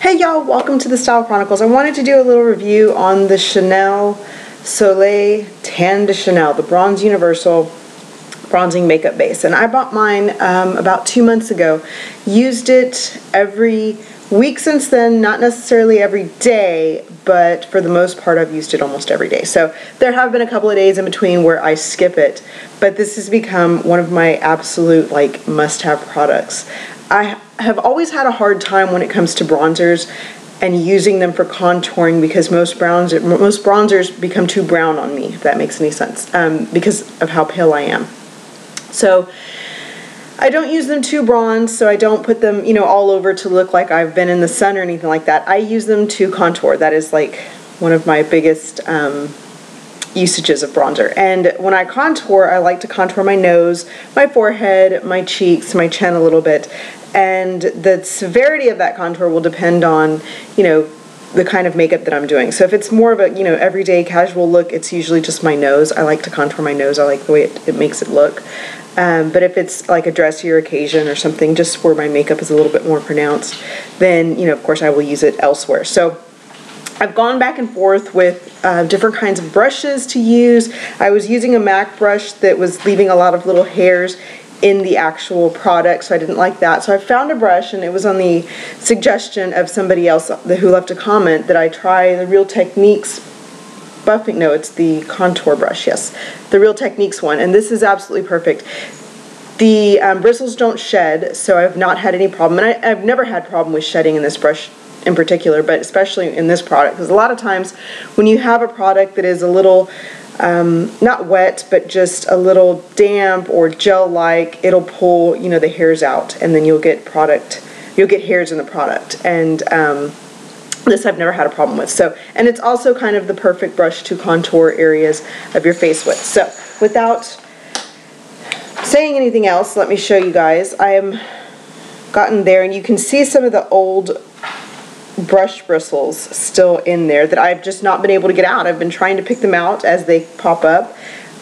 Hey y'all, welcome to the Style Chronicles. I wanted to do a little review on the Chanel Soleil Tan de Chanel, the Bronze Universal Bronzing Makeup Base. And I bought mine about 2 months ago. Used it every week since then, not necessarily every day, but for the most part I've used it almost every day. So there have been a couple of days in between where I skip it, but this has become one of my absolute must-have products. I have always had a hard time when it comes to bronzers and using them for contouring because most bronzers become too brown on me, if that makes any sense, because of how pale I am. So I don't use them too bronze, so I don't put them, all over to look like I've been in the sun or anything like that. I use them to contour. That is one of my biggest usages of bronzer. And when I contour, I like to contour my nose, my forehead, my cheeks, my chin a little bit. And the severity of that contour will depend on, the kind of makeup that I'm doing. So if it's more of a, everyday casual look, it's usually just my nose. I like to contour my nose. I like the way it makes it look. But if it's like a dressier occasion or something, just where my makeup is a little bit more pronounced, then, of course I will use it elsewhere. So I've gone back and forth with different kinds of brushes to use. I was using a MAC brush that was leaving a lot of little hairs in the actual product, so I didn't like that. So I found a brush, and it was on the suggestion of somebody else who left a comment that I try the Real Techniques buffing, no, it's the contour brush, yes, the Real Techniques one, and this is absolutely perfect. The bristles don't shed, so I've not had any problem, and I've never had problem with shedding in this brush in particular, but especially in this product, because a lot of times when you have a product that is a little not wet, but just a little damp or gel-like, it'll pull, the hairs out, and then you'll get hairs in the product. And this I've never had a problem with. So, and it's also kind of the perfect brush to contour areas of your face with. So, without saying anything else, let me show you guys. I am gotten there, and you can see some of the old brush bristles still in there that I've just not been able to get out. I've been trying to pick them out as they pop up,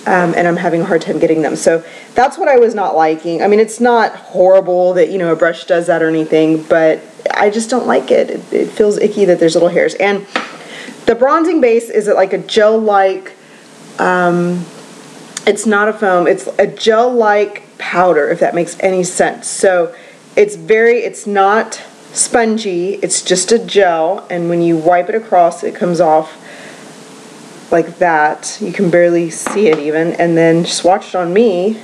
and I'm having a hard time getting them. So that's what I was not liking. I mean, it's not horrible that, a brush does that or anything, but I just don't like it. It feels icky that there's little hairs. And the bronzing base is like a gel-like, it's not a foam, it's a gel-like powder, if that makes any sense. So it's not spongy, it's just a gel, and when you wipe it across, it comes off like that. You can barely see it even, and then just watch it on me,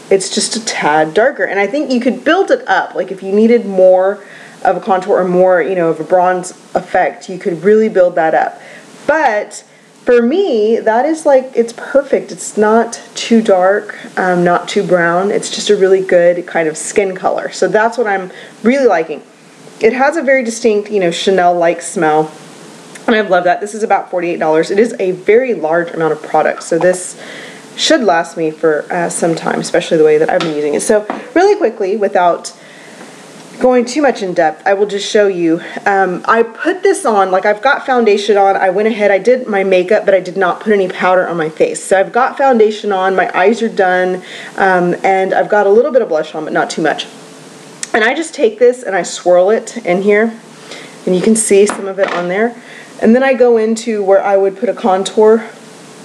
it's just a tad darker. And I think you could build it up, like if you needed more of a contour or more, of a bronze effect, you could really build that up. But for me, that is it's perfect. It's not too dark, not too brown. It's just a really good kind of skin color. So that's what I'm really liking. It has a very distinct, Chanel-like smell, and I love that. This is about $48. It is a very large amount of product, so this should last me for some time, especially the way that I've been using it. So really quickly, without going too much in depth, I will just show you. I put this on, I've got foundation on. I went ahead, I did my makeup, but I did not put any powder on my face. So I've got foundation on, my eyes are done, and I've got a little bit of blush on, but not too much. And I just take this and I swirl it in here, and you can see some of it on there. And then I go into where I would put a contour,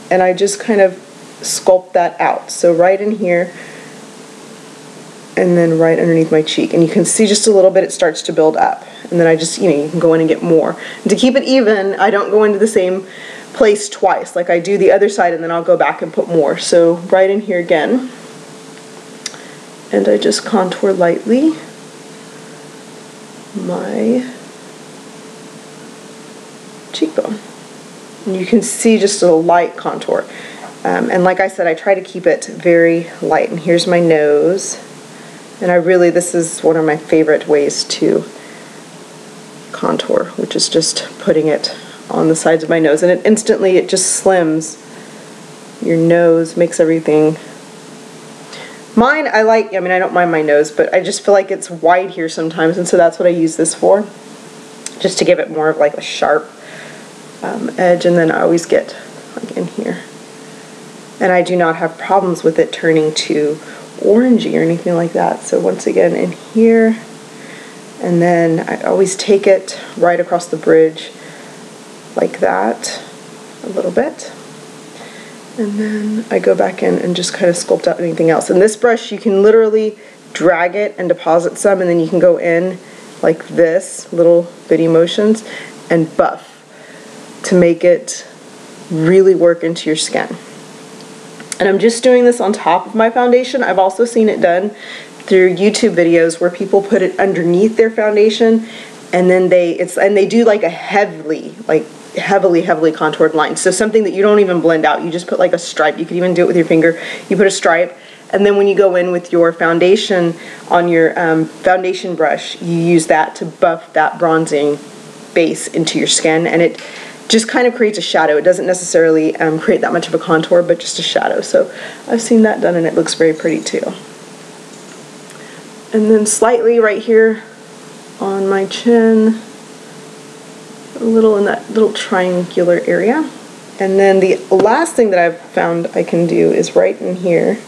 and I just kind of sculpt that out. So right in here, and then right underneath my cheek. And you can see just a little bit, it starts to build up. And then I just, you can go in and get more. And to keep it even, I don't go into the same place twice. Like I do the other side, and then I'll go back and put more. So right in here again. And I just contour lightly my cheekbone. And you can see just a light contour. And like I said, I try to keep it very light. And here's my nose. And this is one of my favorite ways to contour, which is just putting it on the sides of my nose. And it just slims your nose, makes everything. Mine, I don't mind my nose, but I just feel like it's wide here sometimes, and so that's what I use this for, just to give it more of a sharp edge. And then I always get in here. And I do not have problems with it turning to orangey or anything like that. So once again in here, And then I always take it right across the bridge like that, a little bit. And then I go back in and just kind of sculpt out anything else. And this brush, you can literally drag it and deposit some, and then you can go in like this, little bitty motions, and buff to make it really work into your skin. And I'm just doing this on top of my foundation. I've also seen it done through YouTube videos where people put it underneath their foundation, and then they do like a heavily contoured line. So something that you don't even blend out. You just put like a stripe. You could even do it with your finger. You put a stripe, and then when you go in with your foundation on your foundation brush, you use that to buff that bronzing base into your skin, and it just kind of creates a shadow. It doesn't necessarily create that much of a contour, but just a shadow. So I've seen that done, and it looks very pretty too. And then slightly right here on my chin, a little in that little triangular area. And then the last thing that I've found I can do is right in here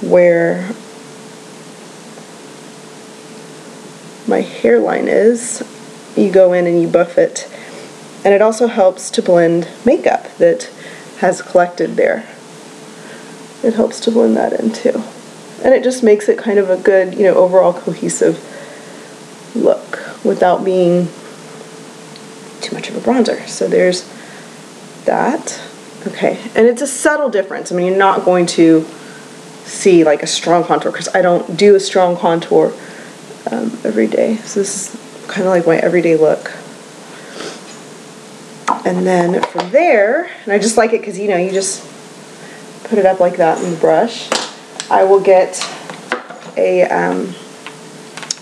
where my hairline is. You go in and you buff it. And it also helps to blend makeup that has collected there. It helps to blend that in too. And it just makes it kind of a good, you know, overall cohesive look without being too much of a bronzer. So there's that. Okay, and it's a subtle difference. I mean, you're not going to see like a strong contour because I don't do a strong contour every day. So this is kind of like my everyday look. And then from there, and I just like it because, you know, you just put it up like that in the brush. I will get a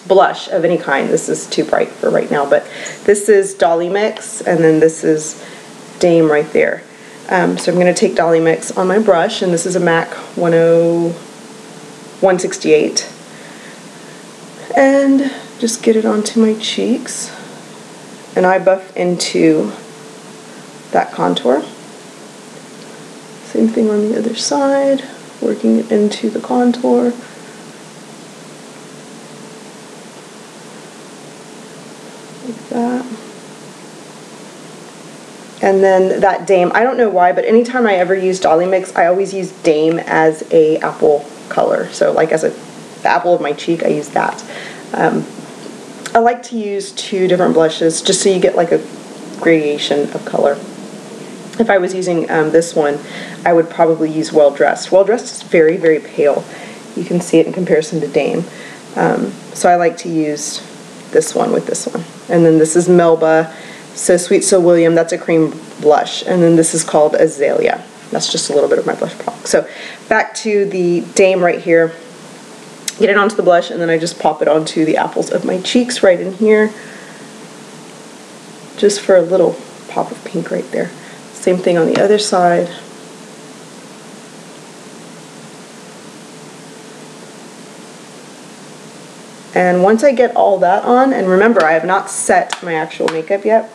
blush of any kind. This is too bright for right now, but this is Dolly Mix, and then this is Dame right there. So I'm going to take Dolly Mix on my brush, and this is a MAC 168, and just get it onto my cheeks, and I buff into that contour. Same thing on the other side, working it into the contour. Like that. And then that Dame, I don't know why, but anytime I ever use Dolly Mix, I always use Dame as a apple color. So like as the apple of my cheek, I use that. I like to use two different blushes just so you get like a gradation of color. If I was using this one, I would probably use Well Dressed. Well Dressed is very, very pale. You can see it in comparison to Dame. So I like to use this one with this one. And then this is Melba, So Sweet So William. That's a cream blush. And then this is called Azalea. That's just a little bit of my blush product. So back to the Dame right here. Get it onto the blush, and then I just pop it onto the apples of my cheeks right in here. Just for a little pop of pink right there. Same thing on the other side. And once I get all that on, and remember I have not set my actual makeup yet,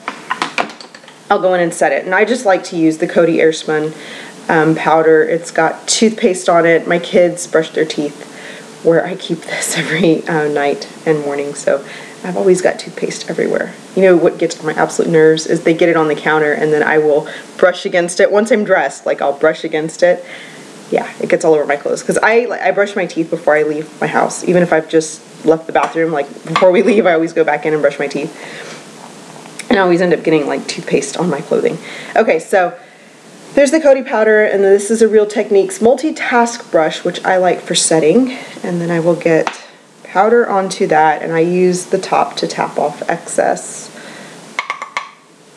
I'll go in and set it. And I just like to use the Coty Airspun powder. It's got toothpaste on it. My kids brush their teeth where I keep this every night and morning, so I've always got toothpaste everywhere. You know what gets on my absolute nerves is they get it on the counter and then I will brush against it. Once I'm dressed, like I'll brush against it. Yeah, it gets all over my clothes. Because I brush my teeth before I leave my house. Even if I've just left the bathroom, like before we leave, I always go back in and brush my teeth. And I always end up getting like toothpaste on my clothing. Okay, so there's the Coty powder, and then this is a Real Techniques multitask brush, which I like for setting. And then I will get powder onto that, and I use the top to tap off excess.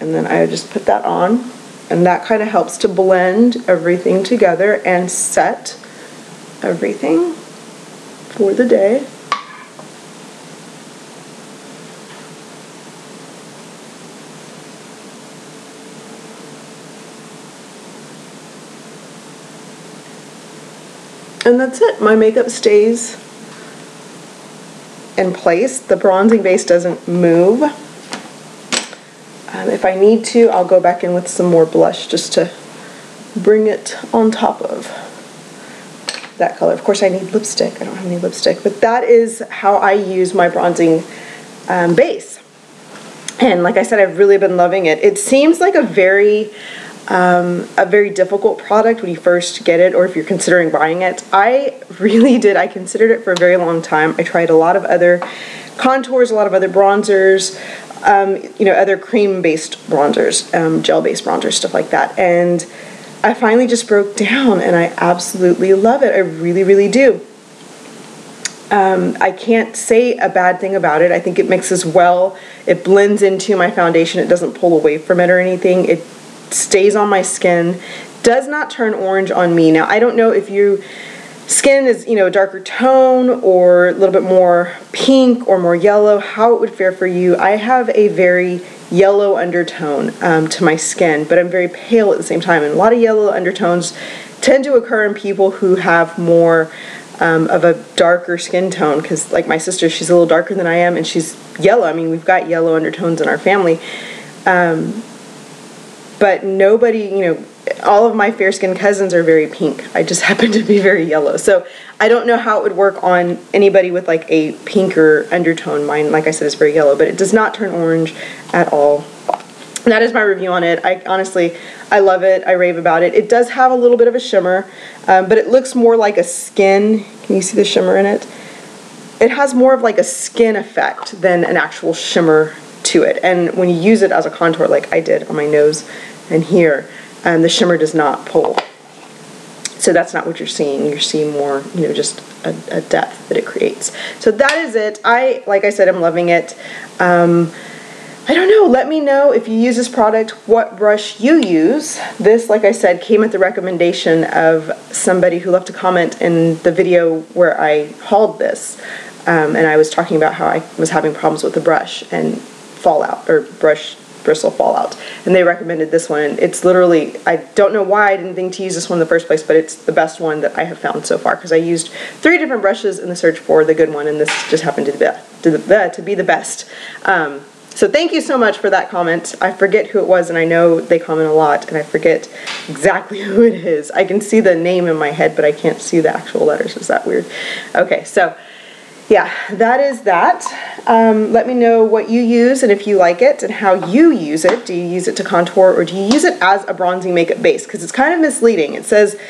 And then I just put that on, and that kind of helps to blend everything together and set everything for the day. And that's it. My makeup stays in place. The bronzing base doesn't move. If I need to, I'll go back in with some more blush just to bring it on top of. that color. Of course, I need lipstick. I don't have any lipstick, but that is how I use my bronzing base. And like I said, I've really been loving it. It seems like a very difficult product when you first get it, or if you're considering buying it. I really did. I considered it for a very long time. I tried a lot of other contours, a lot of other bronzers, you know, other cream-based bronzers, gel-based bronzers, stuff like that. And I finally just broke down, and I absolutely love it. I really, really do. I can't say a bad thing about it. I think it mixes well. It blends into my foundation. It doesn't pull away from it or anything. It stays on my skin. Does not turn orange on me. Now, I don't know if your skin is, you know, a darker tone or a little bit more pink or more yellow, how it would fare for you. I have a very yellow undertone to my skin, but I'm very pale at the same time. And a lot of yellow undertones tend to occur in people who have more of a darker skin tone, because like my sister, she's a little darker than I am, and she's yellow. I mean, we've got yellow undertones in our family. But nobody, you know, all of my fair-skinned cousins are very pink. I just happen to be very yellow. So I don't know how it would work on anybody with like a pinker undertone. Mine, like I said, is very yellow, but it does not turn orange at all. And that is my review on it. I honestly, I love it. I rave about it. It does have a little bit of a shimmer, but it looks more like a skin. Can you see the shimmer in it? It has more of like a skin effect than an actual shimmer to it. And when you use it as a contour like I did on my nose and here, the shimmer does not pull. So that's not what you're seeing. You're seeing more, you know, just a depth that it creates. So that is it. Like I said, I'm loving it. I don't know, let me know if you use this product, what brush you use. This, like I said, came at the recommendation of somebody who left a comment in the video where I hauled this. And I was talking about how I was having problems with the brush and fallout, or brush bristle fallout. And they recommended this one. It's literally, I don't know why I didn't think to use this one in the first place, but it's the best one that I have found so far, because I used 3 different brushes in the search for the good one, and this just happened to be the best. So thank you so much for that comment. I forget who it was, and I know they comment a lot, and I forget exactly who it is. I can see the name in my head, but I can't see the actual letters. Is that weird? Okay, so yeah, that is that. Let me know what you use and if you like it and how you use it. Do you use it to contour, or do you use it as a bronzing makeup base? Because it's kind of misleading. It says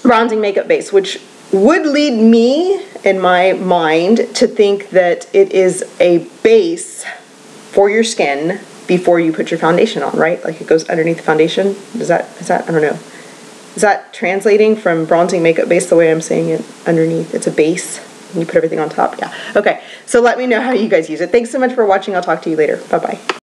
bronzing makeup base, which would lead me in my mind to think that it is a base for your skin before you put your foundation on, right? Like it goes underneath the foundation. Is that, I don't know. Is that translating from bronzing makeup base the way I'm saying it underneath? It's a base and you put everything on top. Yeah. Okay. So let me know how you guys use it. Thanks so much for watching. I'll talk to you later. Bye-bye.